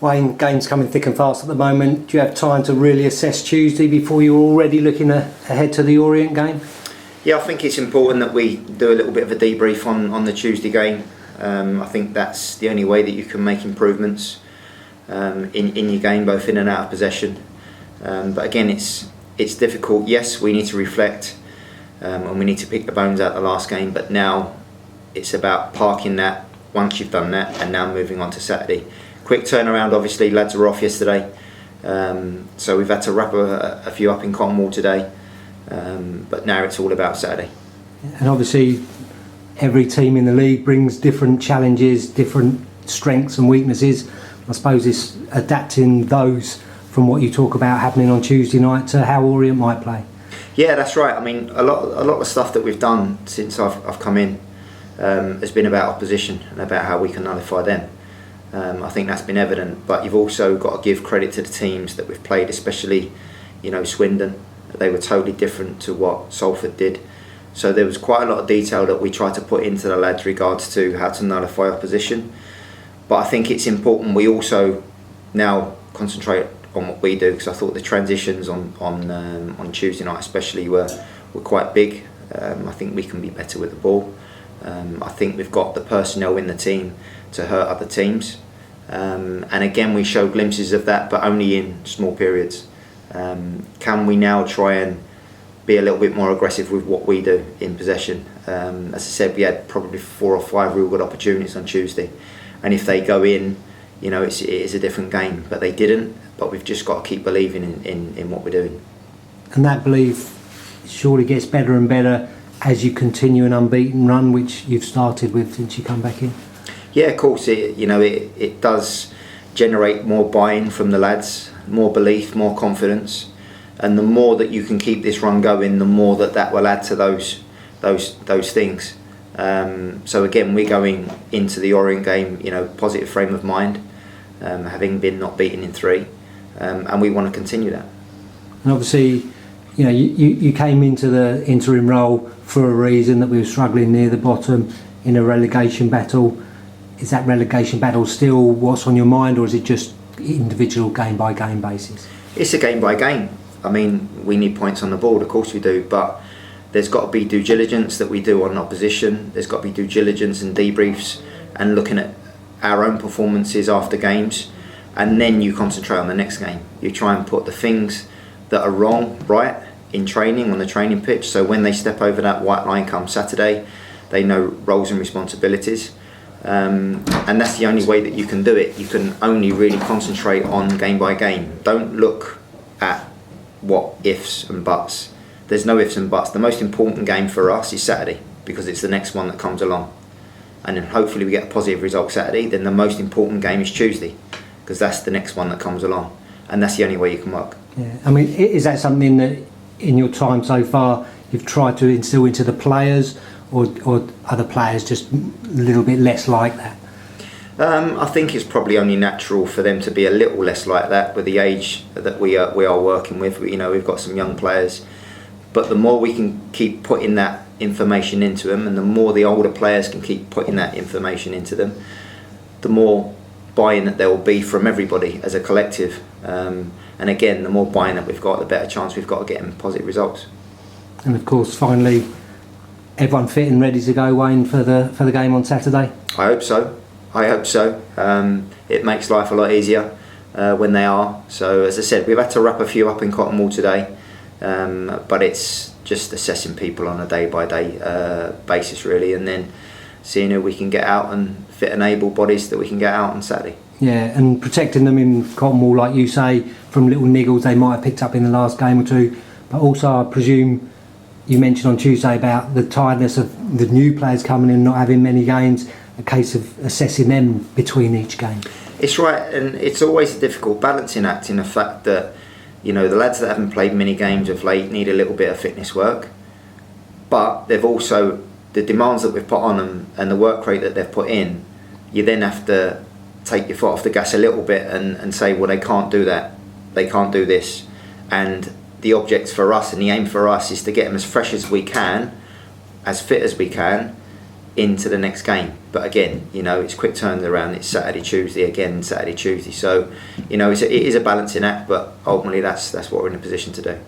Wayne, game's coming thick and fast at the moment. Do you have time to really assess Tuesday before you're already looking ahead to the Orient game? Yeah, I think it's important that we do a little bit of a debrief on the Tuesday game. I think that's the only way that you can make improvements in your game, both in and out of possession. But again, it's difficult. Yes, we need to reflect and we need to pick the bones out of the last game, but now it's about parking that once you've done that and now moving on to Saturday. Quick turnaround, obviously, lads were off yesterday, so we've had to wrap a few up in Cornwall today, but now it's all about Saturday. And obviously every team in the league brings different challenges, different strengths and weaknesses. I suppose it's adapting those from what you talk about happening on Tuesday night to how Orient might play. Yeah, that's right. I mean, a lot of stuff that we've done since I've come in has been about opposition and about how we can nullify them. I think that's been evident, but you've also got to give credit to the teams that we've played, especially, Swindon. They were totally different to what Salford did. So there was quite a lot of detail that we tried to put into the lads regards to how to nullify opposition. But I think it's important we also now concentrate on what we do, because I thought the transitions on Tuesday night especially were quite big. I think we can be better with the ball. I think we've got the personnel in the team to hurt other teams, and again we show glimpses of that, but only in small periods. Can we now try and be a little bit more aggressive with what we do in possession? As I said, we had probably 4 or 5 real good opportunities on Tuesday, and if they go in, it is a different game, but they didn't. But we've just got to keep believing in what we're doing. And that belief surely gets better and better as you continue an unbeaten run, which you've started with since you come back in. Yeah, of course, it does generate more buy-in from the lads, more belief, more confidence, and the more that you can keep this run going, the more that will add to those things. So again, we're going into the Orient game, positive frame of mind, having been not beaten in 3, and we want to continue that. And obviously, you came into the interim role for a reason, that we were struggling near the bottom in a relegation battle. Is that relegation battle still what's on your mind, or is it just individual game by game basis? It's a game by game. I mean, we need points on the board, of course we do, but there's got to be due diligence that we do on opposition. There's got to be due diligence and debriefs and looking at our own performances after games, and then you concentrate on the next game. You try and put the things that are wrong right in training on the training pitch, so when they step over that white line come Saturday, they know roles and responsibilities. And that's the only way that you can do it. You can only really concentrate on game by game. Don't look at what ifs and buts. There's no ifs and buts. The most important game for us is Saturday, because it's the next one that comes along. And then hopefully we get a positive result Saturday. Then the most important game is Tuesday, because that's the next one that comes along. And that's the only way you can work. Yeah, I mean, is that something that in your time so far you've tried to instill into the players, or are the players just a little bit less like that? I think it's probably only natural for them to be a little less like that with the age that we are working with. We've got some young players, but the more we can keep putting that information into them, and the more the older players can keep putting that information into them, the more buy-in that there will be from everybody as a collective. And again, the more buy-in that we've got, the better chance we've got of getting positive results. And of course, finally, everyone fit and ready to go, Wayne, for the game on Saturday? I hope so. It makes life a lot easier when they are. So as I said, we've had to wrap a few up in Cornwall today, but it's just assessing people on a day-by-day basis really, and then seeing who we can get out and fit and able bodies that we can get out on Saturday. Yeah, and protecting them in Cornwall, like you say, from little niggles they might have picked up in the last game or two. But also, I presume, you mentioned on Tuesday about the tiredness of the new players coming in, not having many games, a case of assessing them between each game. It's right, and it's always a difficult balancing act in the fact that, the lads that haven't played many games of late need a little bit of fitness work, but they've also, the demands that we've put on them and the work rate that they've put in, you then have to take your foot off the gas a little bit and say, well, they can't do that, they can't do this. And the object for us and the aim for us is to get them as fresh as we can, as fit as we can, into the next game. But again, you know, it's quick turnaround. It's Saturday, Tuesday again, Saturday, Tuesday. So, you know, it is a balancing act, but ultimately that's what we're in a position to do.